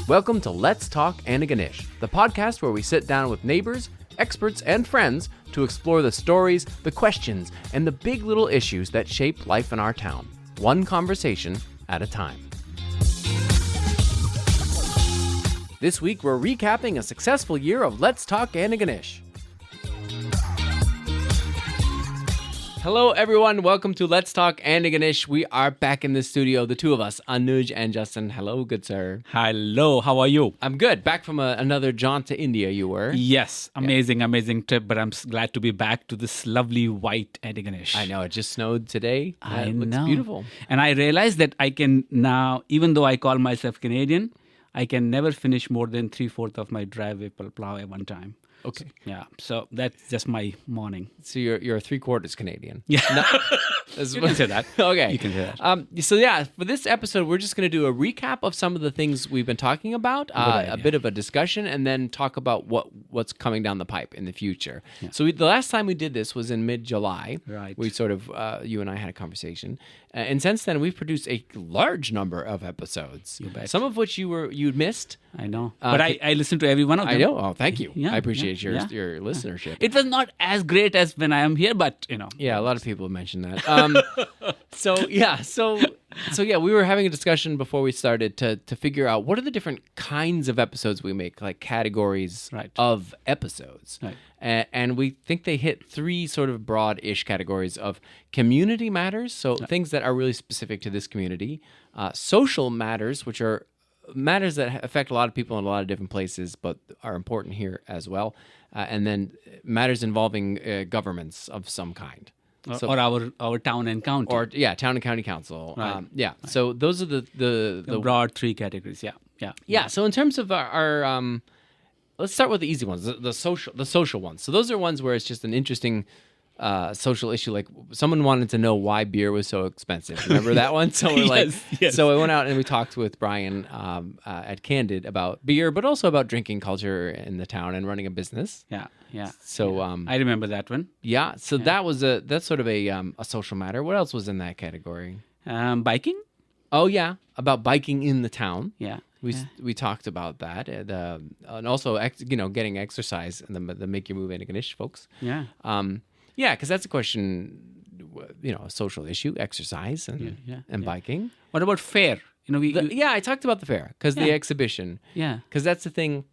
Welcome to Let's Talk Antigonish, the podcast where we sit down with neighbors, experts, and friends to explore the stories, the questions, and the big little issues that shape life in our town, one conversation at a time. This week, we're recapping a successful year of Let's Talk Antigonish. Hello, everyone. Welcome to Let's Talk Antigonish. We are back in the studio, the two of us, Anuj and Justin. Hello, good sir. Hello, how are you? I'm good. Back from another jaunt to India, you were? Yes, amazing trip, but I'm glad to be back to this lovely white Antigonish. I know, it just snowed today. It looks know. beautiful. And I realized that I can now, even though I call myself Canadian, I can never finish more than 3/4 of my driveway plow at one time. Okay. So that's just my morning. So you're 3/4 Canadian. Yeah. You can say that. Okay. You can say that. So for this episode, we're just going to do a recap of some of the things we've been talking about, a bit of a discussion, and then talk about what's coming down the pipe in the future. Yeah. So the last time we did this was in mid-July. Right. We sort of, you and I had a conversation. And since then, we've produced a large number of episodes. You bet. Some of which you'd missed. I know. But I listened to every one of them. I know. Oh, thank you. Yeah, I appreciate your yeah. listenership. It was not as great as when I am here, but Yeah, a lot of people have mentioned that. So we were having a discussion before we started to figure out what are the different kinds of episodes we make, like categories of episodes. Right. And we think they hit three sort of broad-ish categories of community matters, so things that are really specific to this community, social matters, which are matters that affect a lot of people in a lot of different places, but are important here as well, and then matters involving governments of some kind. Or our town and county. Town and county council. Right. So those are the broad three categories. Yeah. So in terms of our let's start with the easy ones, the social ones. So those are ones where it's just an interesting social issue. Like someone wanted to know why beer was so expensive. Remember that one? So we're yes. So I went out and we talked with Brian at Candid about beer, but also about drinking culture in the town and running a business. Yeah. So I remember that one. Yeah. So that's sort of a social matter. What else was in that category? Biking. Oh yeah, about biking in the town. Yeah. We talked about that, and also getting exercise and the Make Your Move Antigonish folks. Yeah. Because that's a question, a social issue, exercise and biking. What about fair? I talked about the fair because the exhibition. Yeah. Because that's the thing.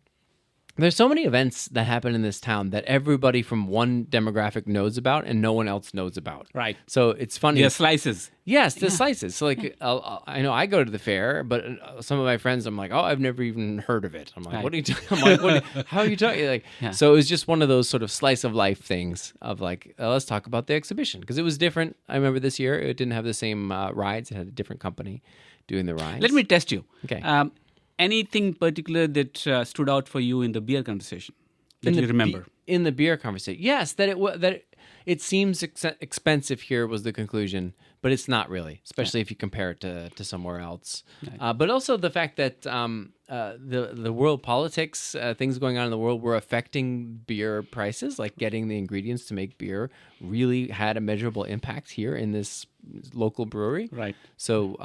There's so many events that happen in this town that everybody from one demographic knows about and no one else knows about. Right. So it's funny. The slices. Yes, the slices. So I know I go to the fair, but some of my friends, I'm like, oh, I've never even heard of it. I'm like, what are you talking? I'm like, how are you talking? So it was just one of those sort of slice of life things of like, let's talk about the exhibition because it was different. I remember this year it didn't have the same rides. It had a different company doing the rides. Let me test you. Okay. Anything particular that stood out for you in the beer conversation that you remember? In the beer conversation, yes, that it seems expensive here was the conclusion, but it's not really, especially if you compare it to somewhere else. Right. But also the fact that the world politics, things going on in the world were affecting beer prices, like getting the ingredients to make beer really had a measurable impact here in this local brewery. Right. So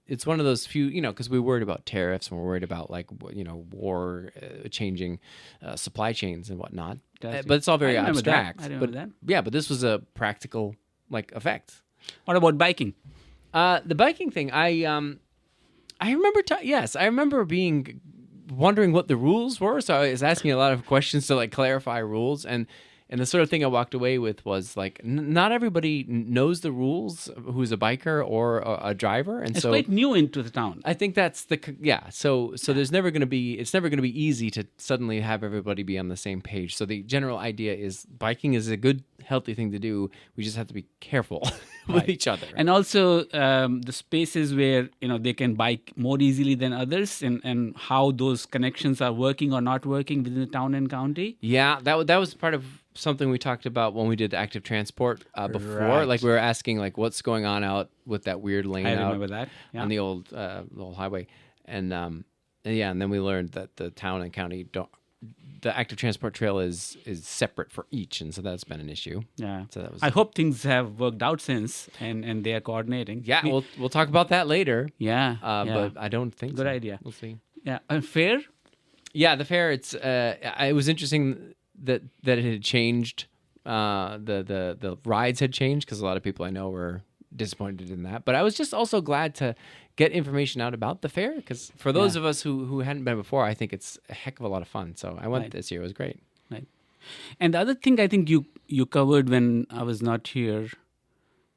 it's one of those few, because we're worried about tariffs and we're worried about war changing supply chains and whatnot. But it's all very abstract. I remember that. Yeah, but this was a practical effect. What about biking? The biking thing, I remember. I remember wondering what the rules were. So I was asking a lot of questions to clarify rules, and the sort of thing I walked away with was not everybody knows the rules who's a biker or a driver, and it's quite new into the town. I think that's So there's never going to be. It's never going to be easy to suddenly have everybody be on the same page. So the general idea is biking is a good, healthy thing to do. We just have to be careful with each other. And also the spaces where they can bike more easily than others, and how those connections are working or not working within the town and county. Yeah, that was part of something we talked about when we did active transport before. Right. Like we were asking what's going on out with that weird lane I remember that. Yeah. On the old highway, and then we learned that the town and county don't. The active transport trail is separate for each, and so that's been an issue. Yeah. So that was. I hope things have worked out since, and they are coordinating. Yeah, we'll talk about that later. Yeah. But I don't think Good so. idea. We'll see. Yeah. And fair? Yeah, the fair. It was interesting that it had changed. The rides had changed because a lot of people I know were disappointed in that. But I was just also glad to get information out about the fair because for those of us who hadn't been before, I think it's a heck of a lot of fun. So I went this year. It was great. Right. And the other thing I think you covered when I was not here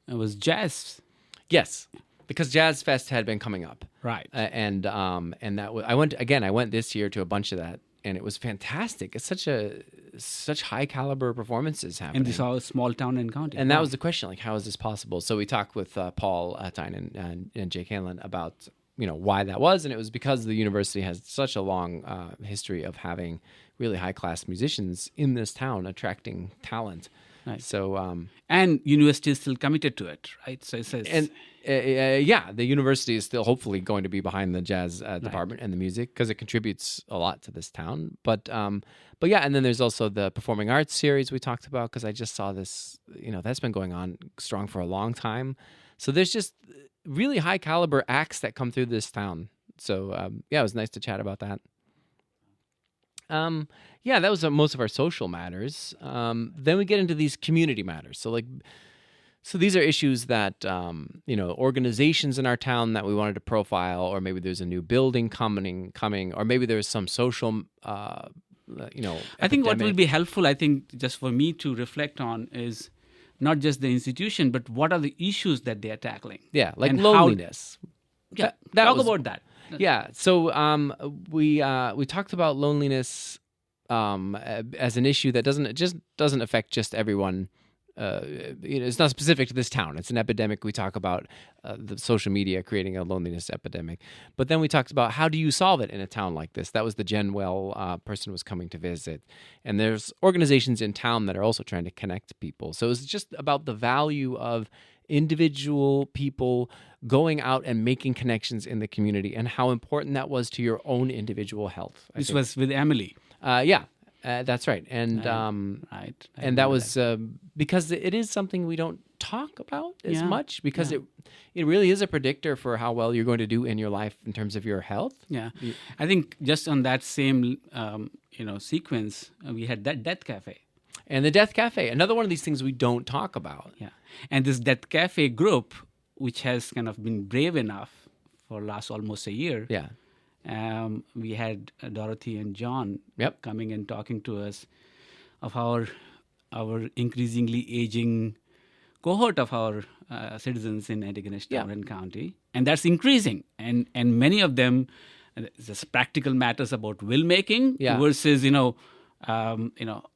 was jazz. Yes, because Jazz Fest had been coming up. Right. And that was, I went this year to a bunch of that, and it was fantastic. It's such high caliber performances happening. And this all small town and county. And that was the question, like, how is this possible? So we talked with Paul Tynan and Jake Hanlon about, why that was. And it was because the university has such a long history of having really high class musicians in this town, attracting talent. Right. So, and university is still committed to it, right? So it says, and the university is still hopefully going to be behind the jazz department and the music because it contributes a lot to this town. But yeah, and then there's also the performing arts series we talked about because I just saw this. That's been going on strong for a long time. So there's just really high caliber acts that come through this town. So it was nice to chat about that. That was most of our social matters. Then we get into these community matters. So these are issues that, organizations in our town that we wanted to profile, or maybe there's a new building coming, or maybe there's some social, I think what will be helpful, just for me to reflect on is not just the institution, but what are the issues that they are tackling. Yeah, like and loneliness. Talk about that. Yeah, so we talked about loneliness as an issue that doesn't affect just everyone. It's not specific to this town. It's an epidemic. We talk about the social media creating a loneliness epidemic. But then we talked about how do you solve it in a town like this? That was the Genwell person was coming to visit. And there's organizations in town that are also trying to connect people. So it's just about the value of individual people going out and making connections in the community and how important that was to your own individual health. This was with Emily. That's right. And and that was because it is something we don't talk about as much because it really is a predictor for how well you're going to do in your life in terms of your health. Yeah. I think just on that same sequence, we had that Death Cafe. And the Death Cafe, another one of these things we don't talk about. Yeah. And this Death Cafe group, which has kind of been brave enough for last almost a year. Yeah. We had Dorothy and John coming and talking to us of our increasingly aging cohort of our citizens in Antigonish town and county, and that's increasing. And many of them, just practical matters about will making versus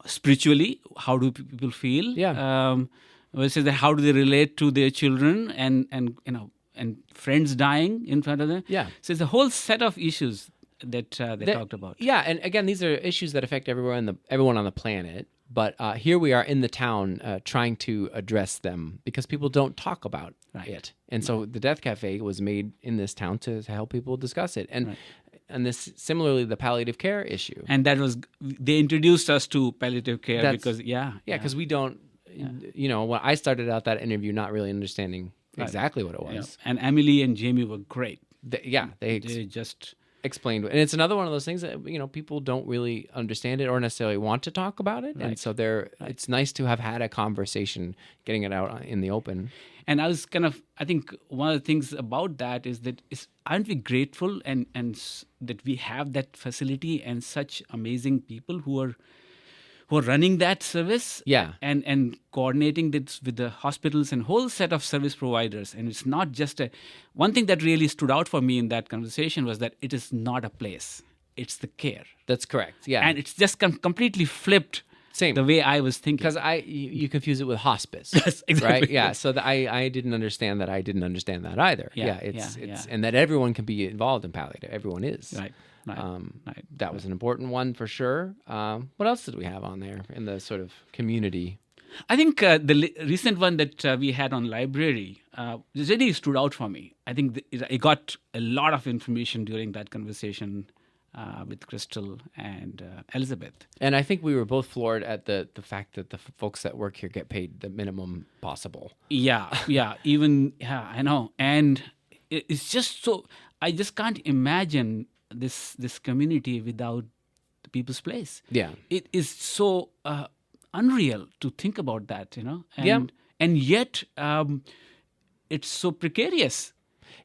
spiritually, how do people feel? Versus how do they relate to their children and friends dying in front of them. Yeah. So it's a whole set of issues that they talked about. Yeah, and again, these are issues that affect everyone on the planet. But here we are in the town trying to address them because people don't talk about it. And so the Death Cafe was made in this town to help people discuss it. And this similarly the palliative care issue. And they introduced us to palliative care because because we don't when I started out that interview not really understanding exactly what it was. And Emily and Jamie were great. They just explained, and it's another one of those things that people don't really understand it or necessarily want to talk about it, and so it's nice to have had a conversation, getting it out in the open. And I was I think one of the things about that is that aren't we grateful and that we have that facility and such amazing people who are running that service and coordinating this with the hospitals and whole set of service providers. And it's not just one thing that really stood out for me in that conversation was that it is not a place. It's the care. That's correct. Yeah. And it's just completely flipped the way I was thinking. Because you confuse it with hospice. Yes, exactly. Right? Yeah. So I didn't understand that. I didn't understand that either. It's and that everyone can be involved in palliative. Everyone is. Right. That was an important one for sure. What else did we have on there in the sort of community? I think the recent one that we had on library really stood out for me. I think I got a lot of information during that conversation with Crystal and Elizabeth. And I think we were both floored at the fact that the folks that work here get paid the minimum possible. I know. And it's just so, I just can't imagine this community without the People's Place. Yeah. It is so unreal to think about that, and Yeah. and yet it's so precarious.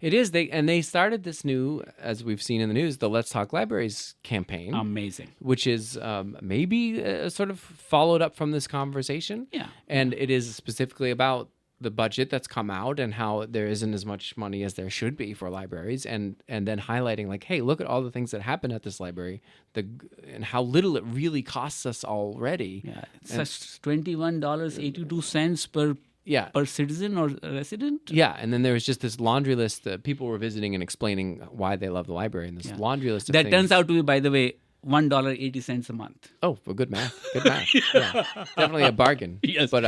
It is. They started this new, as we've seen in the news, the Let's Talk Libraries campaign. Amazing. Which is maybe sort of followed up from this conversation. Yeah. And it is specifically about the budget that's come out and how there isn't as much money as there should be for libraries, and then highlighting like, hey, look at all the things that happen at this library, and how little it really costs us already. Yeah, it's $21.82 per citizen or resident. Yeah, and then there was just this laundry list that people were visiting and explaining why they love the library, and this laundry list of that things. turns out to be, by the way, $1.80 a month. Oh, well, good math. Good math. Yeah. Definitely a bargain. Yes. But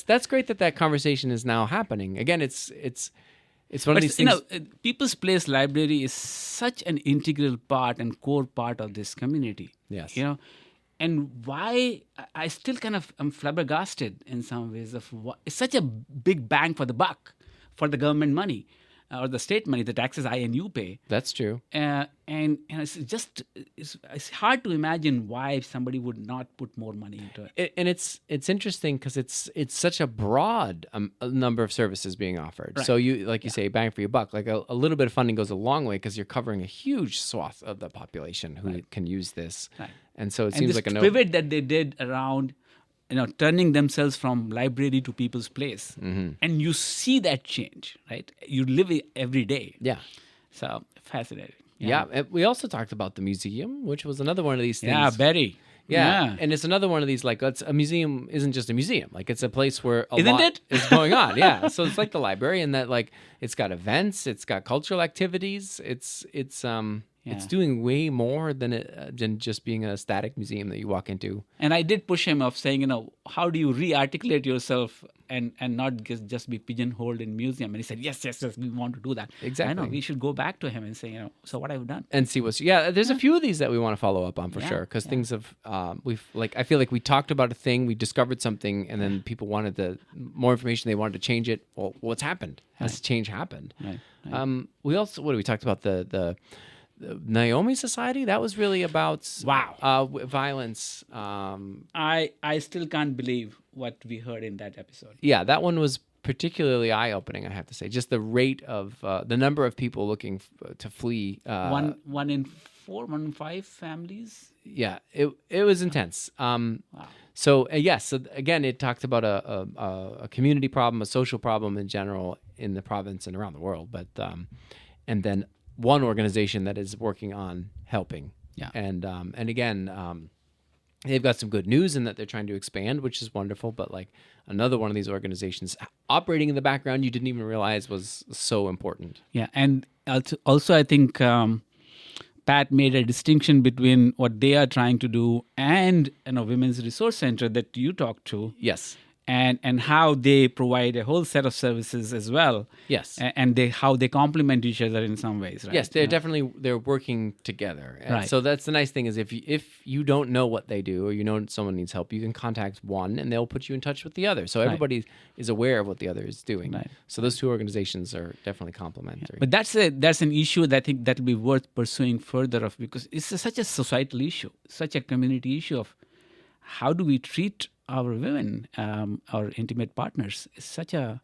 that's great that conversation is now happening. Again, it's one of these things. People's Place Library is such an integral part and core part of this community. Yes. And why I still kind of am flabbergasted in some ways of what, it's such a big bang for the buck for the government money or the state money, the taxes I and you pay. That's true. And it's hard to imagine why somebody would not put more money into it. And it's interesting because it's such a broad number of services being offered. Right. So you say bang for your buck. Like a little bit of funding goes a long way because you're covering a huge swath of the population who can use this. Right. And so it seems like a pivot that they did around, turning themselves from library to People's Place, and you see that change, right? You live it every day. Yeah. So fascinating. Yeah. We also talked about the museum, which was another one of these things. Yeah, Betty. Yeah. And it's another one of these, like, a museum isn't just a museum. Like, it's a place where a Isn't lot it? is going on. Yeah. So it's like the library in that, like, it's got events, it's got cultural activities, it's doing way more than just being a static museum that you walk into. And I did push him of saying, how do you re-articulate yourself and not just be pigeonholed in museum? And he said, yes, we want to do that. Exactly. I know, we should go back to him and say, so what have you done? And see there's a few of these that we want to follow up on for sure. Because things have, I feel like we talked about a thing, we discovered something, and then people wanted more information, they wanted to change it. Well, what's happened? Has change happened? Right. We also, we talked about the Naomi Society. That was really about violence. I still can't believe what we heard in that episode. Yeah, that one was particularly eye-opening, I have to say. Just the rate of the number of people looking to flee. One in 5 families. Yeah, it was intense. Wow. So so again, it talked about a community problem, a social problem in general in the province and around the world, but and then one organization that is working on helping. Yeah. And again, they've got some good news in that they're trying to expand, which is wonderful. But like another one of these organizations operating in the background you didn't even realize was so important. Yeah. And also I think Pat made a distinction between what they are trying to do and Women's Resource Center that you talked to. Yes. And how they provide a whole set of services as well. Yes. And how they complement each other in some ways, right? Yes, they're working together. And right. So that's the nice thing is if you don't know what they do or someone needs help, you can contact one and they'll put you in touch with the other. So everybody is aware of what the other is doing. Right. So those two organizations are definitely complementary. Yeah. But that's an issue that I think that will be worth pursuing further because it's such a societal issue, such a community issue of how do we treat our women, our intimate partners. It's such a...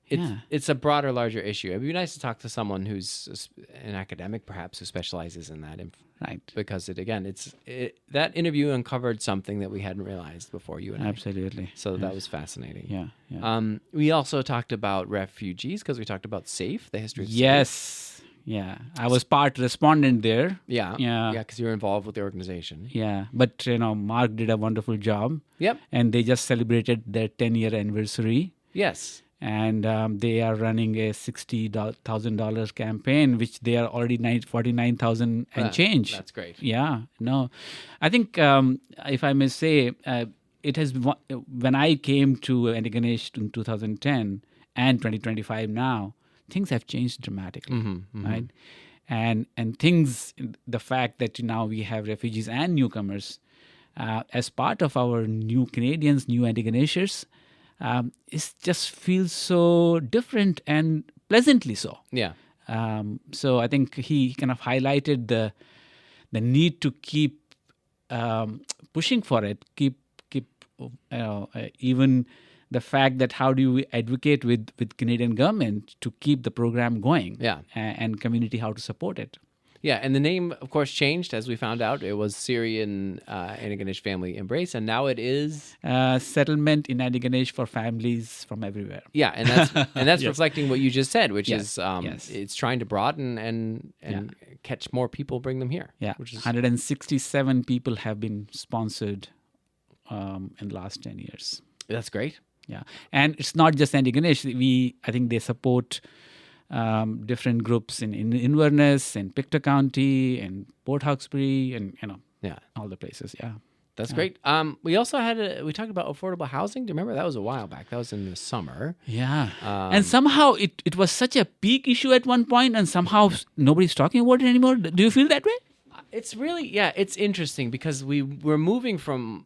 It's a broader, larger issue. It'd be nice to talk to someone who's an academic, perhaps, who specializes in that. Right. Because that interview uncovered something that we hadn't realized before you and I. Absolutely. So that was fascinating. Yeah. We also talked about refugees because we talked about SAFE, the history of SAFE. Yes. Yeah, I was part respondent there. Yeah, because you were involved with the organization. Yeah, but Mark did a wonderful job. Yep. And they just celebrated their 10-year anniversary. Yes. And they are running a $60,000 campaign, which they are already $49,000 and change. That's great. Yeah, no, I think if I may say, it has when I came to Antigonish in 2010 and 2025 now. Things have changed dramatically, right? And things, the fact that now we have refugees and newcomers as part of our new Canadians, new Antigonishers, it just feels so different and pleasantly so. Yeah. So I think he kind of highlighted the need to keep pushing for it, keep even the fact that how do we advocate with Canadian government to keep the program going, and community how to support it. Yeah, and the name, of course, changed as we found out. It was Syrian Antigonish Family Embrace, and now it is Settlement in Antigonish for families from everywhere. Yeah, and that's yes. reflecting what you just said, which is it's trying to broaden and catch more people, bring them here. Yeah, which is 167 people have been sponsored in the last 10 years. That's great. Yeah, and it's not just Antigonish. I think they support different groups in Inverness and Pictou County and Port Hawkesbury and all the places. Yeah, that's great. We also we talked about affordable housing. Do you remember that was a while back? That was in the summer. Yeah, and somehow it was such a peak issue at one point, and somehow nobody's talking about it anymore. Do you feel that way? It's really it's interesting because we're moving from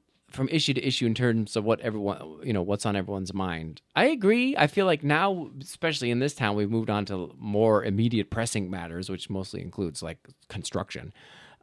issue to issue in terms of what everyone, what's on everyone's mind. I agree. I feel like now, especially in this town, we've moved on to more immediate pressing matters, which mostly includes like construction.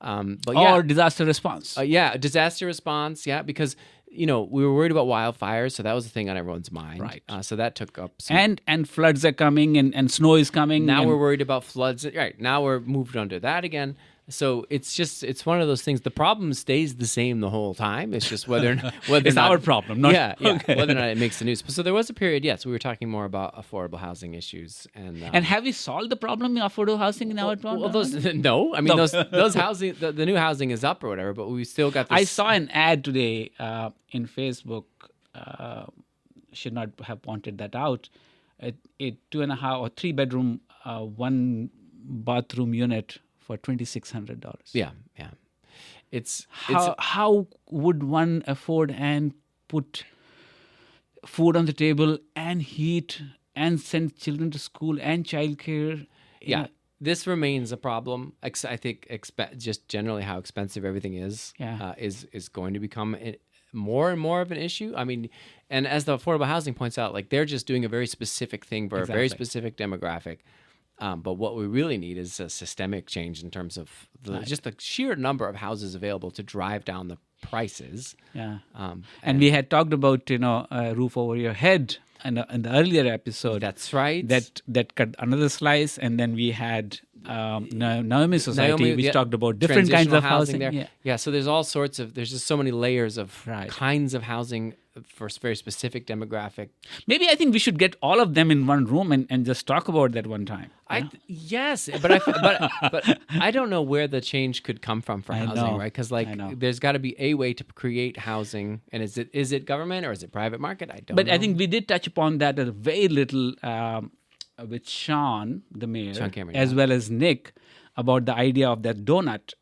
Or disaster response. Disaster response. Yeah, because we were worried about wildfires, so that was the thing on everyone's mind. Right. So that took up some... and floods are coming and snow is coming. Now we're worried about floods. Right. Now we're moved on to that again. So it's one of those things. The problem stays the same the whole time. It's just whether it's our problem. Not, okay. Whether or not it makes the news. So there was a period. Yes, we were talking more about affordable housing issues and have we solved the problem in affordable housing in our town? Well, no. I mean, those housing, the new housing is up or whatever, but we still got this. I saw an ad today in Facebook. Should not have pointed that out. A 2.5 or 3 bedroom, 1 bathroom unit for $2,600. Yeah. How would one afford and put food on the table and heat and send children to school and childcare? Yeah, this remains a problem. I think just generally how expensive everything is is going to become more and more of an issue. I mean, and as the affordable housing points out, like they're just doing a very specific thing for a very specific demographic. But what we really need is a systemic change in terms of just the sheer number of houses available to drive down the prices. Yeah. And we had talked about, a roof over your head in the earlier episode. That's right. That cut another slice. And then we had Naomi Society, which talked about different kinds of housing there. Yeah. So there's just so many layers of kinds of housing for very specific demographic. Maybe I think we should get all of them in one room and just talk about that one time. Yes, but I don't know where the change could come from for housing, right? Because there's got to be a way to create housing, and is it government or is it private market? I don't know. But I think we did touch upon that a very little with Sean, the mayor, Sean Cameron, as well as Nick, about the idea of that donut.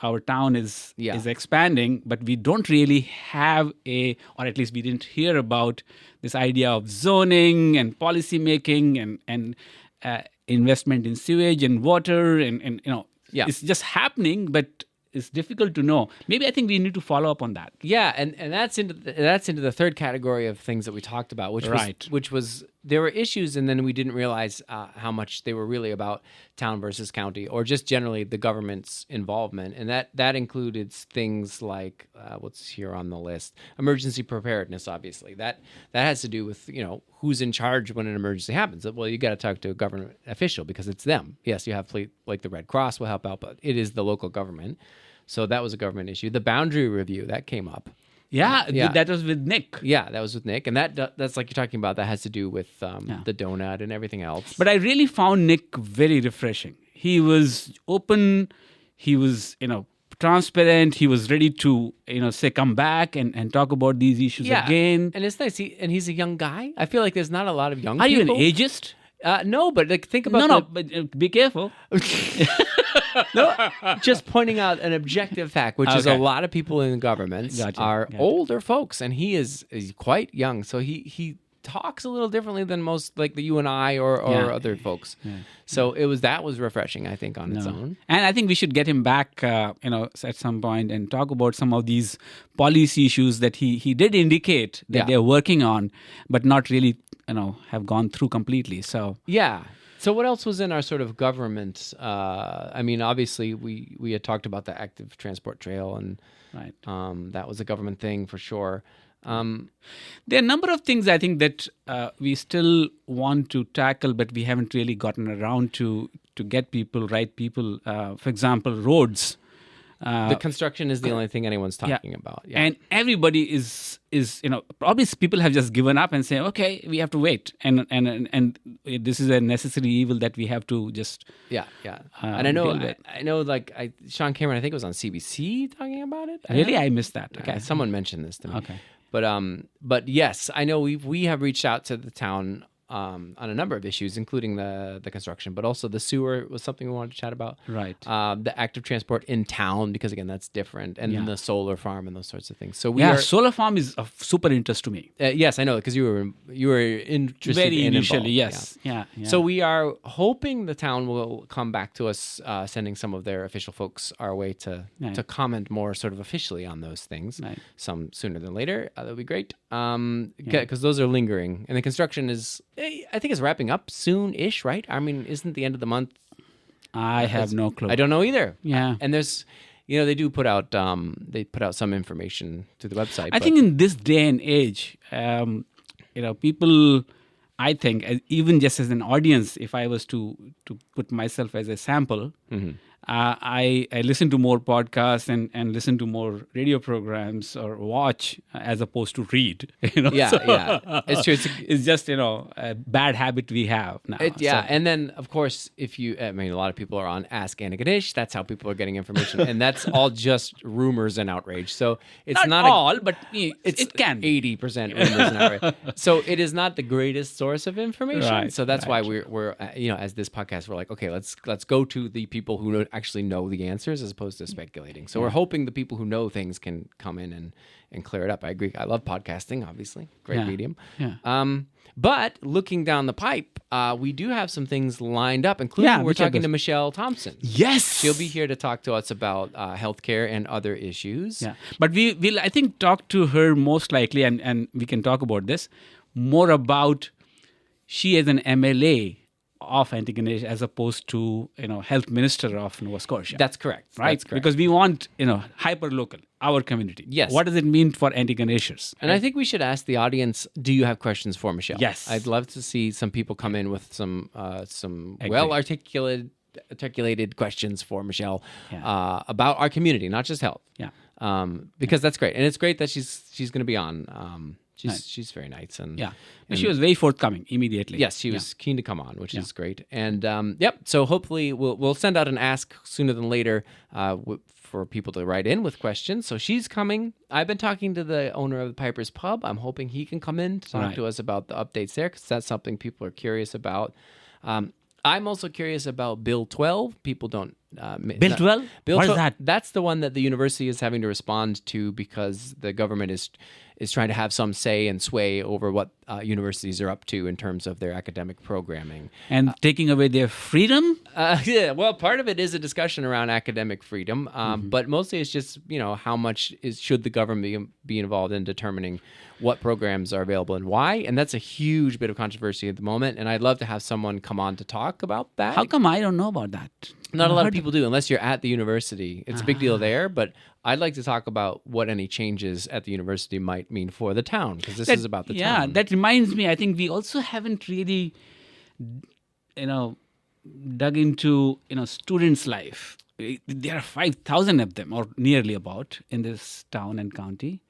Our town is expanding, but we don't really have or at least we didn't hear about this idea of zoning and policy making and investment in sewage and water and it's just happening, but it's difficult to know. Maybe I think we need to follow up on that. Yeah, and that's into the third category of things that we talked about, which was there were issues, and then we didn't realize how much they were really about town versus county, or just generally the government's involvement, and that included things like what's here on the list: emergency preparedness. Obviously, that has to do with who's in charge when an emergency happens. Well, you got to talk to a government official because it's them. Yes, you have like the Red Cross will help out, but it is the local government. So that was a government issue. The boundary review, that came up. Yeah, that was with Nick. Yeah, that was with Nick. And that's like you're talking about, that has to do with the donut and everything else. But I really found Nick very refreshing. He was open. He was, transparent. He was ready to, say, come back and talk about these issues again. And it's nice. And he's a young guy. I feel like there's not a lot of young people. Are you an ageist? No, but think about but be careful. No, just pointing out an objective fact, which is a lot of people in governments are older folks, and he's quite young, so he talks a little differently than most, like you and I or other folks. Yeah. So that was refreshing, I think, on its own. And I think we should get him back, at some point and talk about some of these policy issues that he did indicate that they're working on, but not really, have gone through completely. So So what else was in our sort of government? I mean, obviously, we had talked about the active transport trail, and Right. that was a government thing for sure. There are a number of things I think that we still want to tackle, but we haven't really gotten around to get right people. For example, roads. The construction is the only thing anyone's talking about. Yeah. And everybody is probably people have just given up and say, okay, we have to wait, and this is a necessary evil that we have to just yeah. And I know, like Sean Cameron, I think it was on CBC talking about it. Really, I missed that. Okay, someone mentioned this to me. Okay, but yes, I know we have reached out to the town on a number of issues, including the construction, but also the sewer was something we wanted to chat about. Right. The active transport in town, because again, that's different, and then the solar farm and those sorts of things. So solar farm is of super interest to me. Yes, I know, because you were interested very in initially. involved. Yes. Yeah. So we are hoping the town will come back to us, sending some of their official folks our way to comment more sort of officially on those things. Right. Some sooner than later. That would be great. Because those are lingering, and the construction is, I think it's wrapping up soon-ish, right? I mean, isn't the end of the month? I have no clue. I don't know either. Yeah. And there's, they do put out some information to the website. I think in this day and age, people, I think, even just as an audience, if I was to put myself as a sample, I listen to more podcasts and listen to more radio programs or watch as opposed to read. Yeah. It's true. It's just a bad habit we have now. And then of course, a lot of people are on Ask Antigonish. That's how people are getting information, and that's all just rumors and outrage. So it's not all, but it can 80% rumors and outrage. So it is not the greatest source of information. Right, so that's why we're as this podcast, we're like, okay, let's go to the people who actually know the answers as opposed to speculating. So we're hoping the people who know things can come in and clear it up. I agree. I love podcasting, obviously. Great medium. Yeah. But looking down the pipe, we do have some things lined up, including we're talking to Michelle Thompson. Yes. She'll be here to talk to us about healthcare and other issues. Yeah. But we'll, I think, talk to her most likely, and we can talk about this, more about she as an MLA of Antigonish as opposed to health minister of Nova Scotia. That's correct. Right? That's correct. Because we want hyper local, our community. Yes. What does it mean for Antigonishers? And I think we should ask the audience: do you have questions for Michelle? Yes. I'd love to see some people come in with some well articulated questions for Michelle about our community, not just health. Yeah. Because that's great, and it's great that she's going to be on. She's very nice, and she was very forthcoming immediately. Yes, she was keen to come on, which is great. And so hopefully we'll send out an ask sooner than later for people to write in with questions. So she's coming. I've been talking to the owner of the Piper's Pub. I'm hoping he can come in to talk to us about the updates there, because that's something people are curious about. I'm also curious about Bill 12. People don't... Bill 12? What is that? That's the one that the university is having to respond to because the government is trying to have some say and sway over what universities are up to in terms of their academic programming. And taking away their freedom? Well, part of it is a discussion around academic freedom, but mostly it's just, how much should the government be involved in determining what programs are available and why. And that's a huge bit of controversy at the moment. And I'd love to have someone come on to talk about that. How come I don't know about that? Not a lot of people do, unless you're at the university. It's a big deal there, but I'd like to talk about what any changes at the university might mean for the town, because this is about the town. Yeah, that reminds me, I think we also haven't really, dug into, students' life. There are 5,000 of them, or nearly about, in this town and county.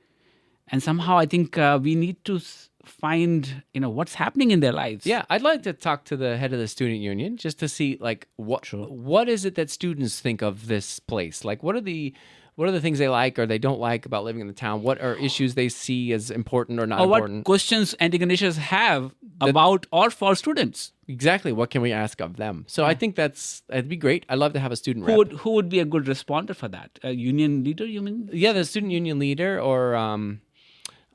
And somehow I think we need to find, what's happening in their lives. Yeah, I'd like to talk to the head of the student union just to see, what is it that students think of this place? Like, what are the things they like or they don't like about living in the town? What are issues they see as important or not important? What questions Antigonishers have about or for students? Exactly. What can we ask of them? So I think it'd be great. I'd love to have a student rep. Who would be a good responder for that? A union leader, you mean? Yeah, the student union leader or...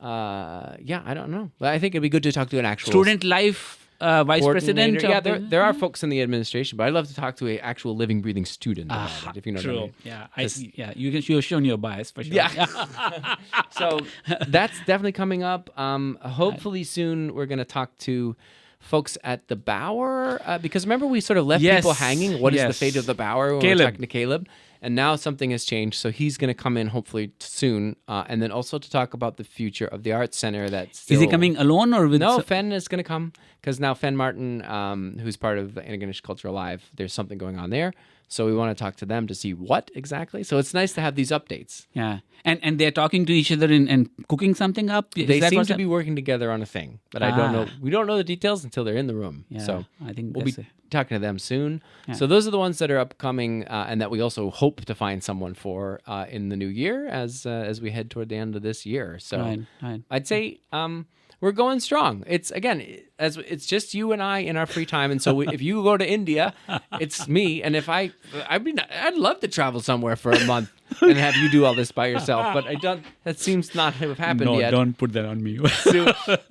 I don't know. But I think it'd be good to talk to an actual student life vice president. Yeah, there are folks in the administration, but I'd love to talk to an actual living, breathing student about it, if you know what I mean. Yeah, you're showing your bias for sure. Yeah. So that's definitely coming up. Hopefully soon we're going to talk to folks at the Bower? Because remember we sort of left Yes, people hanging. What is the yes. fate of the Bower when we Caleb. were talking to Caleb? And now something has changed. So he's going to come in hopefully soon. And then also to talk about the future of the Arts Center. That's Is he coming alone or with... No, Fen is going to come because now Fen Martin, who's part of the Antigonish Culture Alive, there's something going on there. So we want to talk to them to see what exactly. So it's nice to have these updates. Yeah. And they're talking to each other and cooking something up? They seem to be working together on a thing, but I don't know. We don't know the details until they're in the room. Yeah, So I think we'll be that's talking to them soon. Yeah. So those are the ones that are upcoming, and that we also hope to find someone for in the new year as we head toward the end of this year. So Right. I'd say we're going strong. It's it's just you and I in our free time, and so if you go to India, it's me. And if I'd love to travel somewhere for a month and have you do all this by yourself, but I don't. That seems not to have happened yet. No, don't put that on me.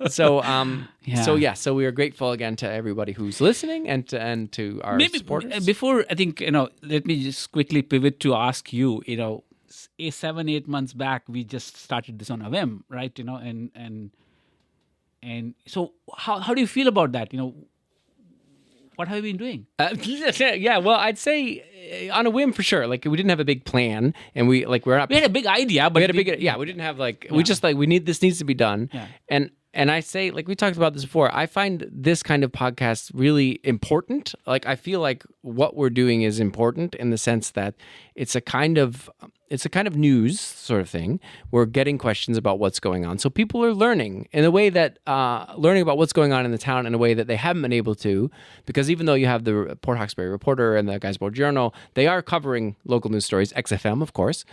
So we are grateful again to everybody who's listening and to our supporters. Before, I think, let me just quickly pivot to ask you, 7-8 months back, we just started this on a whim, right? And so how do you feel about that? What have you been doing? Yeah, well, I'd say on a whim for sure. Like we didn't have a big plan, and we're not. We had a big idea, but we didn't have we just this needs to be done. Yeah. And I say, like we talked about this before, I find this kind of podcast really important. Like I feel like what we're doing is important in the sense that it's a kind of news sort of thing. We're getting questions about what's going on. So people are learning in a way that, learning about what's going on in the town in a way that they haven't been able to, because even though you have the Port Hawkesbury Reporter and the Guysborough Journal, they are covering local news stories, XFM, of course.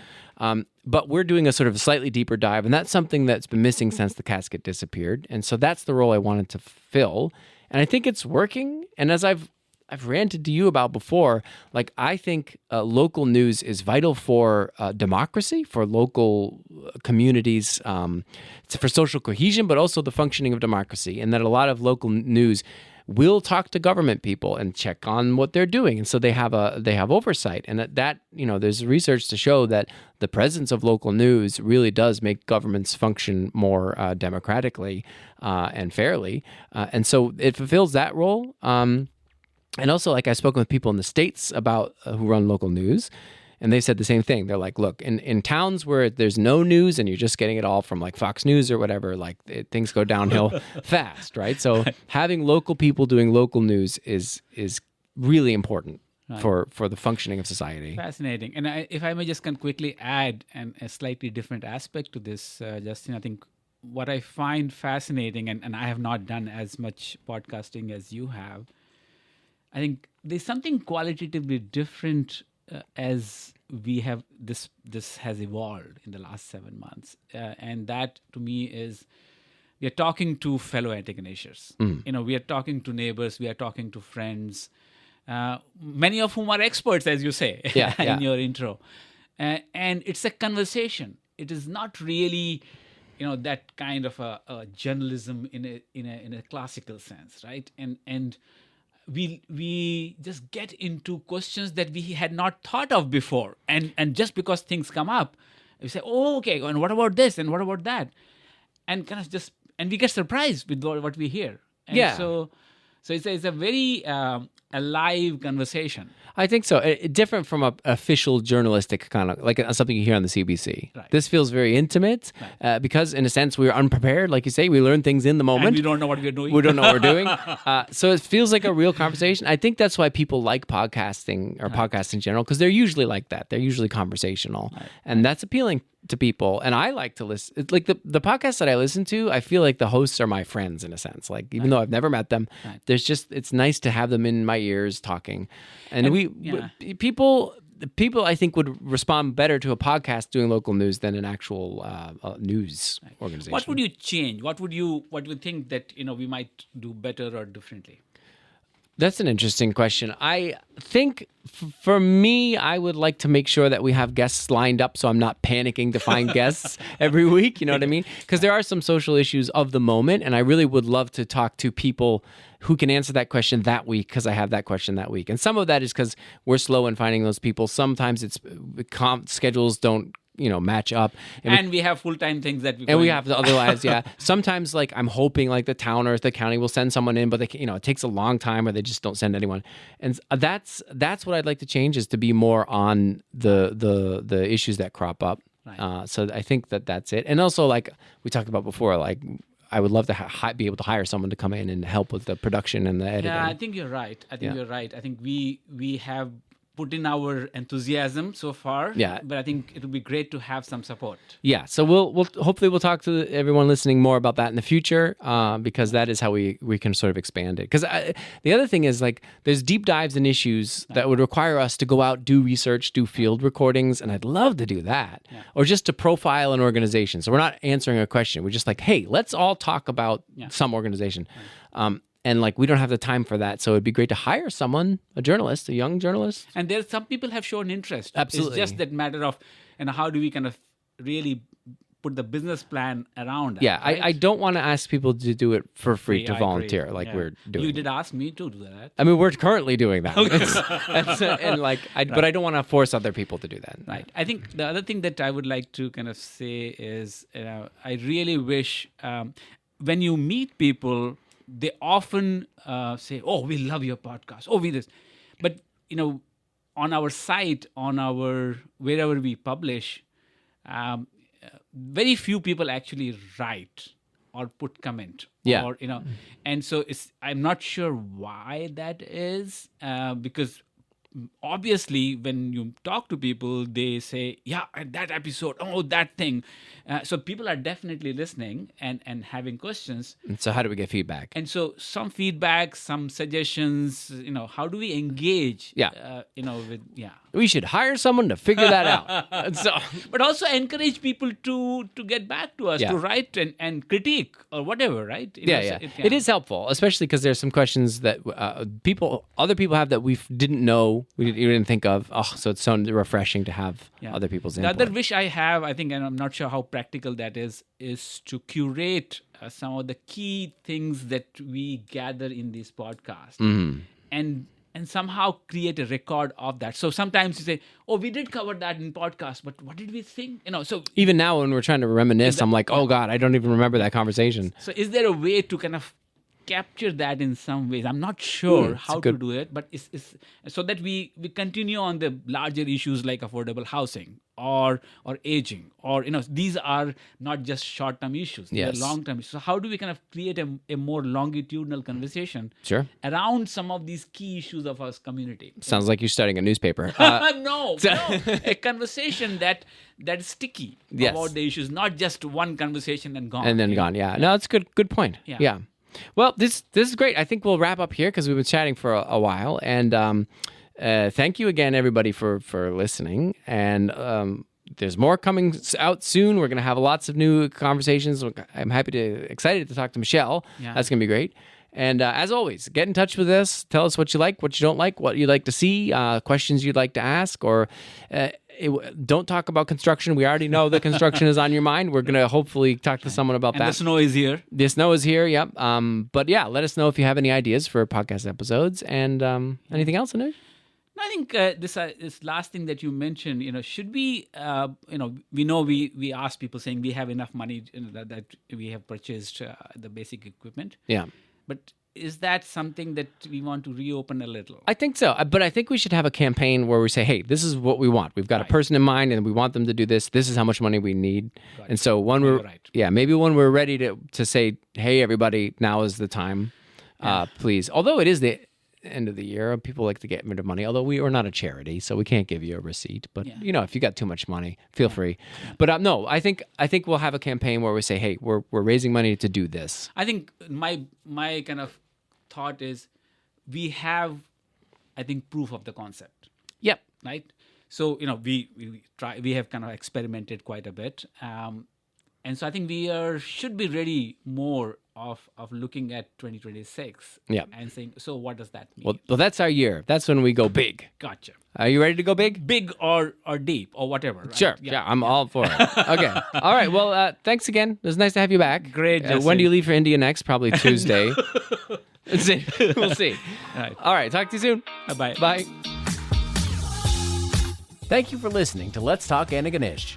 But we're doing a sort of slightly deeper dive, and that's something that's been missing since the casket disappeared. And so that's the role I wanted to fill. And I think it's working. And as I've ranted to you about before, like I think local news is vital for democracy, for local communities, for social cohesion, but also the functioning of democracy. And that a lot of local news will talk to government people and check on what they're doing, and so they have oversight. And that there's research to show that the presence of local news really does make governments function more democratically and fairly, and so it fulfills that role. And also, like I've spoken with people in the States about who run local news, and they said the same thing. They're like, look, in towns where there's no news and you're just getting it all from like Fox News or whatever, things go downhill fast, right? So having local people doing local news is really important for the functioning of society. Fascinating. And if I may just quickly add a slightly different aspect to this, Justin, I think what I find fascinating, and I have not done as much podcasting as you have, I think there's something qualitatively different as we have this has evolved in the last 7 months, and that to me is we are talking to fellow Antigonishers. We are talking to neighbors, we are talking to friends, many of whom are experts, as you say in your intro, and it's a conversation. It is not really that kind of a journalism in a classical sense, right? And we just get into questions that we had not thought of before, and just because things come up, we say, oh, okay, and what about this and what about that, and kind of and we get surprised with what we hear. And so it's a very alive conversation. I think so. Different from an official journalistic kind of like something you hear on the CBC. Right. This feels very intimate because, in a sense, we're unprepared. Like you say, we learn things in the moment. And we don't know what we're doing. We don't know what we're doing. So it feels like a real conversation. I think that's why people like podcasting or podcasts in general, because they're usually like that. They're usually conversational. And that's appealing to people. And I like to listen. It's like the podcasts that I listen to, I feel like the hosts are my friends in a sense. Like even though I've never met them, it's nice to have them in my ears talking. And people I think would respond better to a podcast doing local news than an actual news organization. What would you change? What would you think that we might do better or differently? That's an interesting question. I think for me, I would like to make sure that we have guests lined up so I'm not panicking to find guests every week. You know what I mean? Because there are some social issues of the moment, and I really would love to talk to people who can answer that question that week because I have that question that week. And some of that is because we're slow in finding those people. Sometimes it's schedules don't match up. And we have full-time things that we have the other lives. Yeah. Sometimes like I'm hoping like the town or the county will send someone in, but they it takes a long time, or they just don't send anyone. And that's what I'd like to change, is to be more on the issues that crop up. Right. So I think that's it. And also, like we talked about before, like I would love to be able to hire someone to come in and help with the production and the editing. Yeah, I think you're right. I think we have put in our enthusiasm so far. Yeah. But I think it would be great to have some support. Yeah. So we'll hopefully talk to everyone listening more about that in the future, because that is how we can sort of expand it. Because the other thing is, like, there's deep dives in issues that would require us to go out, do research, do field recordings, and I'd love to do that. Yeah. Or just to profile an organization. So we're not answering a question. We're just like, hey, let's all talk about some organization. Right. And like, we don't have the time for that. So it'd be great to hire someone, a journalist, a young journalist. And there's some people have shown interest. Absolutely. It's just that matter of, how do we kind of really put the business plan around that? Yeah, right? I don't want to ask people to do it for free, to I volunteer agree. like we're doing. You did ask me to do that. I mean, we're currently doing that. But I don't want to force other people to do that. Right. I think the other thing that I would like to kind of say is, I really wish when you meet people, they often say, "Oh, we love your podcast. Oh, we this," but on our site, on our wherever we publish, very few people actually write or put comment. Yeah. Or and so I'm not sure why that is, because obviously when you talk to people, they say, yeah, that episode, oh, that thing. So people are definitely listening and having questions. And so how do we get feedback? And so some feedback, some suggestions, how do we engage? We should hire someone to figure that out. But also encourage people to get back to us, to write and critique or whatever, right? It is helpful, especially because there's some questions that other people have that we didn't know, we didn't think of. Oh, so it's so refreshing to have other people's input. The other wish I have, I think, and I'm not sure how practical that is to curate some of the key things that we gather in this podcast, and somehow create a record of that. So sometimes you say, "Oh, we did cover that in podcast, but what did we think?" So even now when we're trying to reminisce, I'm like, "Oh God, I don't even remember that conversation." So is there a way to kind of capture that in some ways? I'm not sure how to do it, but it's so that we continue on the larger issues like affordable housing or aging, or these are not just short-term issues, they're long-term issues. So how do we kind of create a more longitudinal conversation around some of these key issues of our community? Sounds like you're starting a newspaper. No, a conversation that is sticky about the issues, not just one conversation and gone. And then gone, No, that's good point. Yeah. Well, this is great. I think we'll wrap up here because we've been chatting for a while. And thank you again, everybody, for listening. And there's more coming out soon. We're going to have lots of new conversations. I'm excited to talk to Michelle. Yeah. That's going to be great. And as always, get in touch with us. Tell us what you like, what you don't like, what you'd like to see, questions you'd like to ask, or don't talk about construction. We already know that construction is on your mind. We're going to hopefully talk to someone about that. The snow is here. The snow is here, yep. But yeah, let us know if you have any ideas for podcast episodes. And anything else, Anuj? I think this last thing that you mentioned, should we, we know we ask people saying we have enough money that we have purchased the basic equipment. Yeah. But is that something that we want to reopen a little? I think so. But I think we should have a campaign where we say, hey, this is what we want. We've got a person in mind and we want them to do this. This is how much money we need. And so when maybe when we're ready to say, hey, everybody, now is the time, please. Although it is the end of the year, people like to get rid of money, although we are not a charity, so we can't give you a receipt. But if you got too much money, feel free. But no, I think we'll have a campaign where we say, hey, we're raising money to do this. I think my kind of thought is we have, I think, proof of the concept. Yep. Right. So we have kind of experimented quite a bit, and so I think we should be ready more of looking at 2026 and saying, so what does that mean? Well, that's our year. That's when we go big. Gotcha. Are you ready to go big? Big or deep or whatever. Right? Sure. Yeah, I'm all for it. Okay. All right. Well, thanks again. It was nice to have you back. Great. When do you leave for India next? Probably Tuesday. We'll see. All right. Talk to you soon. Bye. Bye. Thank you for listening to Let's Talk Antigonish.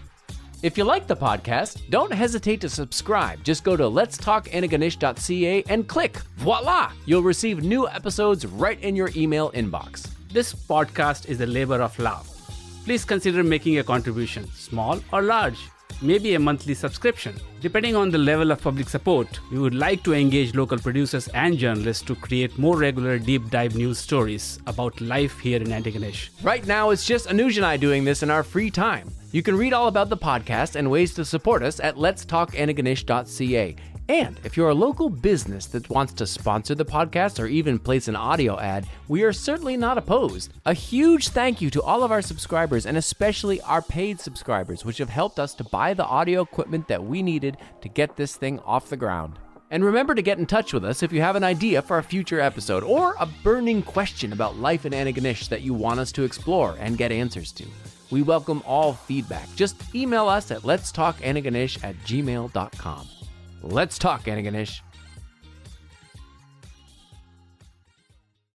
If you like the podcast, don't hesitate to subscribe. Just go to letstalkantigonish.ca and click. Voila! You'll receive new episodes right in your email inbox. This podcast is a labor of love. Please consider making a contribution, small or large. Maybe a monthly subscription. Depending on the level of public support, we would like to engage local producers and journalists to create more regular deep dive news stories about life here in Antigonish. Right now, it's just Anuj and I doing this in our free time. You can read all about the podcast and ways to support us at letstalkantigonish.ca. And if you're a local business that wants to sponsor the podcast or even place an audio ad, we are certainly not opposed. A huge thank you to all of our subscribers and especially our paid subscribers, which have helped us to buy the audio equipment that we needed to get this thing off the ground. And remember to get in touch with us if you have an idea for a future episode or a burning question about life in Antigonish that you want us to explore and get answers to. We welcome all feedback. Just email us at letstalkantigonish@gmail.com. Let's talk, Antigonish.